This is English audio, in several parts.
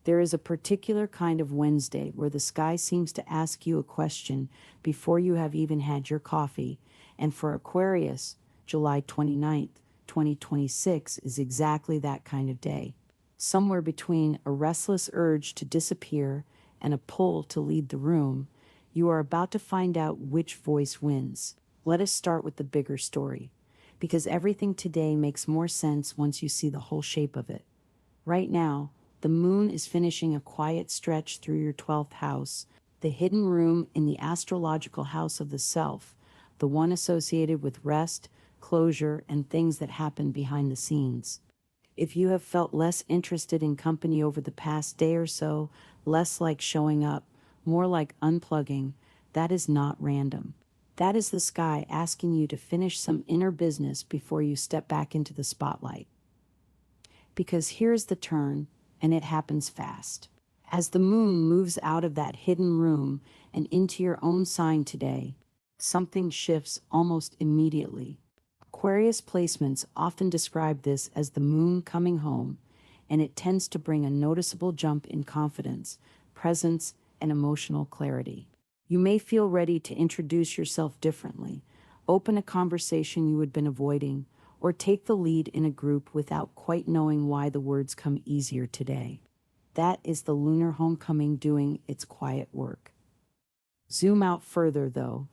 There is a particular kind of Wednesday where the sky seems to ask you a question before you have even had your coffee, and for Aquarius, July 29th, 2026 is exactly that kind of day. Somewhere between a restless urge to disappear and a pull to lead the room, you are about to find out which voice wins. Let us start with the bigger story, because everything today makes more sense once you see the whole shape of it. Right now, the moon is finishing a quiet stretch through your 12th house, the hidden room in the astrological house of the self, the one associated with rest, closure, and things that happen behind the scenes. If you have felt less interested in company over the past day or so, less like showing up, more like unplugging, that is not random. That is the sky asking you to finish some inner business before you step back into the spotlight. Because here's the turn, and it happens fast. As the moon moves out of that hidden room and into your own sign today, something shifts almost immediately. Aquarius placements often describe this as the moon coming home, and it tends to bring a noticeable jump in confidence, presence, and emotional clarity. You may feel ready to introduce yourself differently, open a conversation you had been avoiding, or take the lead in a group without quite knowing why the words come easier today. That is the lunar homecoming doing its quiet work. Zoom out further, though,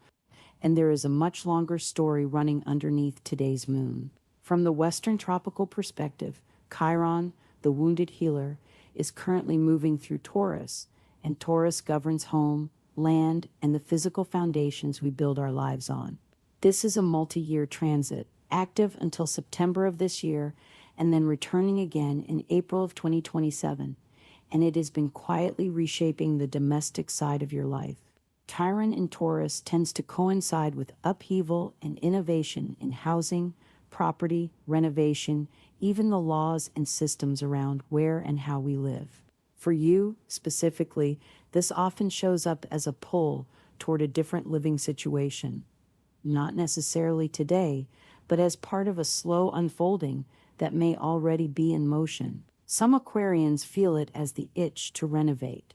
and there is a much longer story running underneath today's moon. From the Western tropical perspective, Chiron, the wounded healer, is currently moving through Taurus, and Taurus governs home, land, and the physical foundations we build our lives on. This is a multi-year transit, active until September of this year, and then returning again in April of 2027, and it has been quietly reshaping the domestic side of your life. Chiron in Taurus tends to coincide with upheaval and innovation in housing, property, renovation, even the laws and systems around where and how we live. For you, specifically, this often shows up as a pull toward a different living situation. Not necessarily today, but as part of a slow unfolding that may already be in motion. Some Aquarians feel it as the itch to renovate.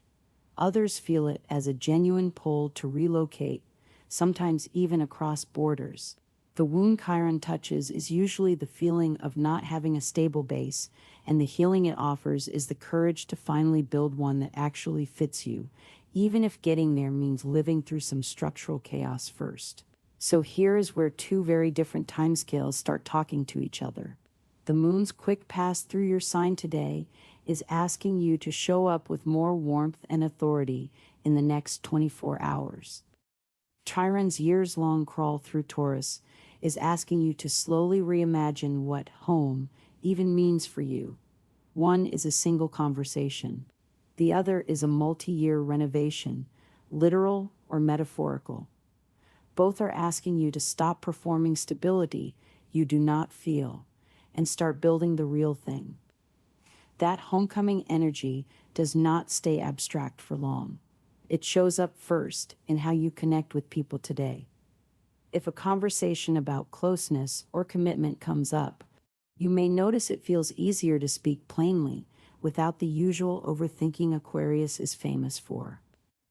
Others feel it as a genuine pull to relocate, sometimes even across borders. The wound Chiron touches is usually the feeling of not having a stable base, and the healing it offers is the courage to finally build one that actually fits you, even if getting there means living through some structural chaos first. So here is where two very different timescales start talking to each other. The moon's quick pass through your sign today is asking you to show up with more warmth and authority in the next 24 hours. Chiron's years-long crawl through Taurus is asking you to slowly reimagine what home even means for you. One is a single conversation. The other is a multi-year renovation, literal or metaphorical. Both are asking you to stop performing stability you do not feel and start building the real thing. That homecoming energy does not stay abstract for long. It shows up first in how you connect with people today. If a conversation about closeness or commitment comes up, you may notice it feels easier to speak plainly without the usual overthinking Aquarius is famous for.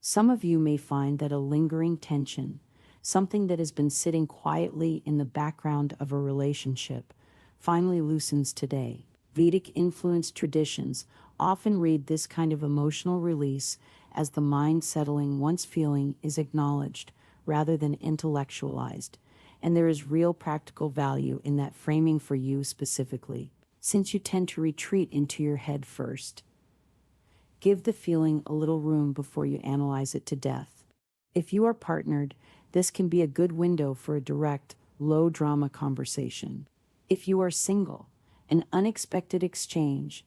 Some of you may find that a lingering tension, something that has been sitting quietly in the background of a relationship, finally loosens today. Vedic-influenced traditions often read this kind of emotional release as the mind settling once feeling is acknowledged rather than intellectualized, and there is real practical value in that framing for you specifically, since you tend to retreat into your head first. Give the feeling a little room before you analyze it to death. If you are partnered, this can be a good window for a direct, low-drama conversation. If you are single, an unexpected exchange,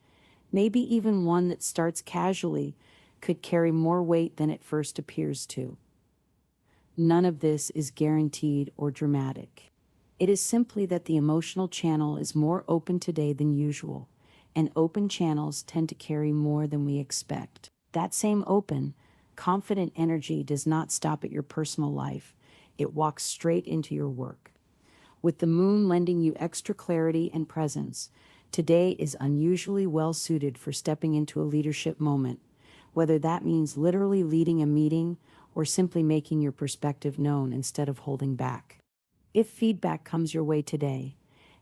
maybe even one that starts casually, could carry more weight than it first appears to. None of this is guaranteed or dramatic. It is simply that the emotional channel is more open today than usual, and open channels tend to carry more than we expect. That same open, confident energy does not stop at your personal life. It walks straight into your work. With the moon lending you extra clarity and presence, Today is unusually well suited for stepping into a leadership moment, whether that means literally leading a meeting or simply making your perspective known instead of holding back. If feedback comes your way today,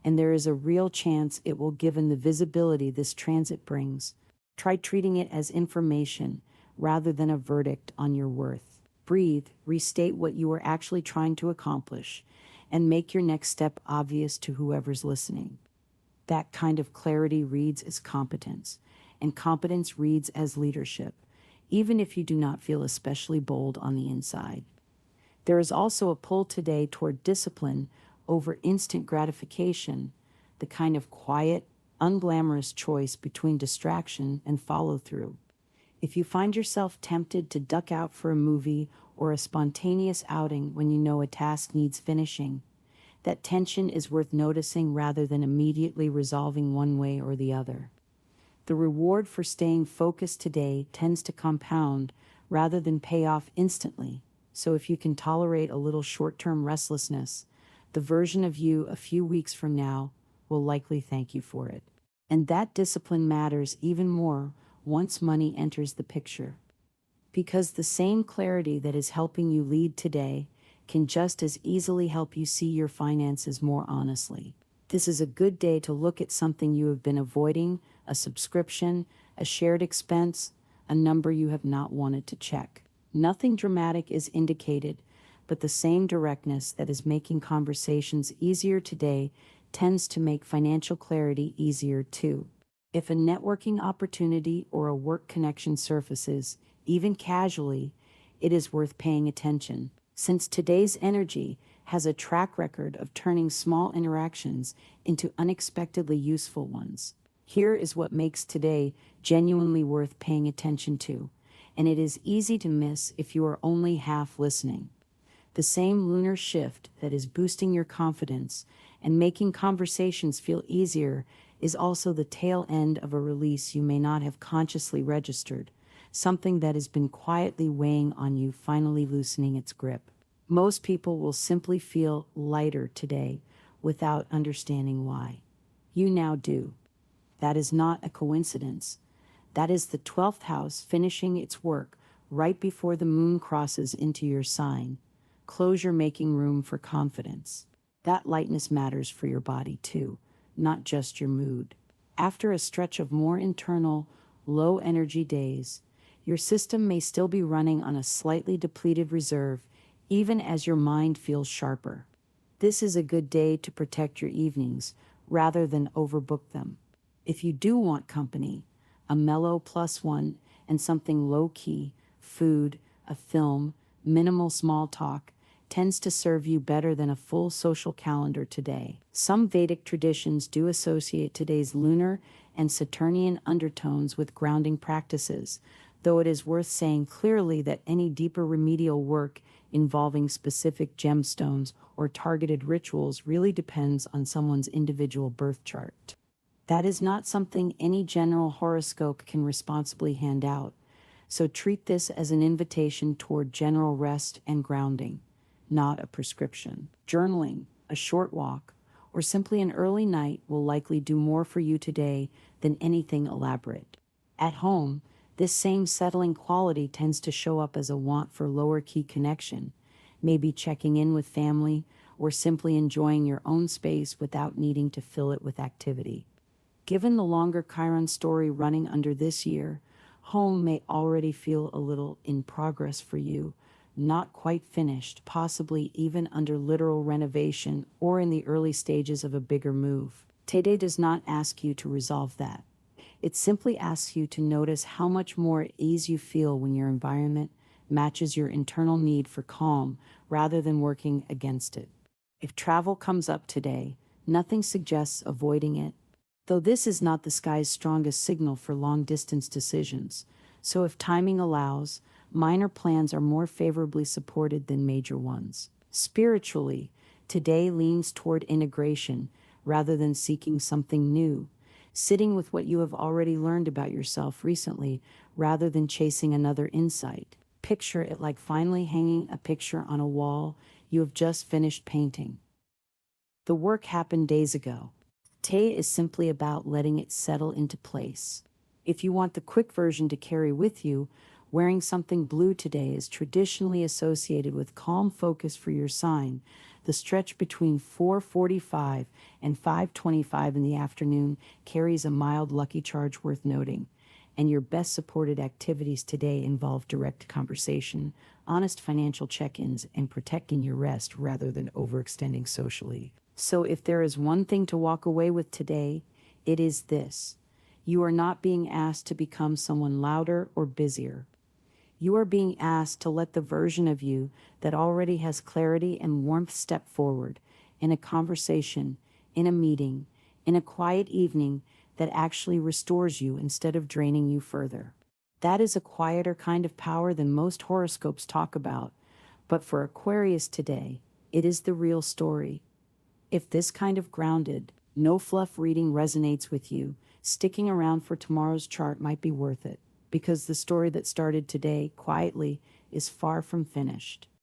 and there is a real chance it will given the visibility this transit brings, try treating it as information rather than a verdict on your worth. Breathe, restate what you are actually trying to accomplish, and make your next step obvious to whoever's listening. That kind of clarity reads as competence, and competence reads as leadership, even if you do not feel especially bold on the inside. There is also a pull today toward discipline over instant gratification, the kind of quiet, unglamorous choice between distraction and follow-through. If you find yourself tempted to duck out for a movie or a spontaneous outing when you know a task needs finishing, that tension is worth noticing rather than immediately resolving one way or the other. The reward for staying focused today tends to compound rather than pay off instantly. So if you can tolerate a little short-term restlessness, the version of you a few weeks from now will likely thank you for it. And that discipline matters even more once money enters the picture. Because the same clarity that is helping you lead today can just as easily help you see your finances more honestly. This is a good day to look at something you have been avoiding, a subscription, a shared expense, a number you have not wanted to check. Nothing dramatic is indicated, but the same directness that is making conversations easier today tends to make financial clarity easier too. If a networking opportunity or a work connection surfaces, even casually, it is worth paying attention, since today's energy has a track record of turning small interactions into unexpectedly useful ones. Here is what makes today genuinely worth paying attention to, and it is easy to miss if you are only half listening. The same lunar shift that is boosting your confidence and making conversations feel easier is also the tail end of a release you may not have consciously registered, something that has been quietly weighing on you finally loosening its grip. Most people will simply feel lighter today without understanding why. You now do. That is not a coincidence. That is the 12th house finishing its work right before the moon crosses into your sign. Closure making room for confidence. That lightness matters for your body too, not just your mood. After a stretch of more internal, low-energy days, your system may still be running on a slightly depleted reserve, even as your mind feels sharper. This is a good day to protect your evenings rather than overbook them. If you do want company, a mellow +1 and something low-key, food, a film, minimal small talk, tends to serve you better than a full social calendar today. Some Vedic traditions do associate today's lunar and Saturnian undertones with grounding practices, though it is worth saying clearly that any deeper remedial work involving specific gemstones or targeted rituals really depends on someone's individual birth chart. That is not something any general horoscope can responsibly hand out, so treat this as an invitation toward general rest and grounding, not a prescription. Journaling, a short walk, or simply an early night will likely do more for you today than anything elaborate. At home, this same settling quality tends to show up as a want for lower-key connection, maybe checking in with family or simply enjoying your own space without needing to fill it with activity. Given the longer Chiron story running under this year, home may already feel a little in progress for you, not quite finished, possibly even under literal renovation or in the early stages of a bigger move. Today does not ask you to resolve that. It simply asks you to notice how much more at ease you feel when your environment matches your internal need for calm rather than working against it. If travel comes up today, nothing suggests avoiding it, though this is not the sky's strongest signal for long-distance decisions. So if timing allows, minor plans are more favorably supported than major ones. Spiritually, today leans toward integration rather than seeking something new, sitting with what you have already learned about yourself recently rather than chasing another insight. Picture it like finally hanging a picture on a wall you have just finished painting. The work happened days ago. Today is simply about letting it settle into place. If you want the quick version to carry with you, wearing something blue today is traditionally associated with calm focus for your sign. The stretch between 4:45 and 5:25 in the afternoon carries a mild lucky charge worth noting. And your best supported activities today involve direct conversation, honest financial check-ins, and protecting your rest rather than overextending socially. So if there is one thing to walk away with today, it is this. You are not being asked to become someone louder or busier. You are being asked to let the version of you that already has clarity and warmth step forward in a conversation, in a meeting, in a quiet evening that actually restores you instead of draining you further. That is a quieter kind of power than most horoscopes talk about, but for Aquarius today, it is the real story. If this kind of grounded, no fluff reading resonates with you, sticking around for tomorrow's chart might be worth it, because the story that started today, quietly, is far from finished.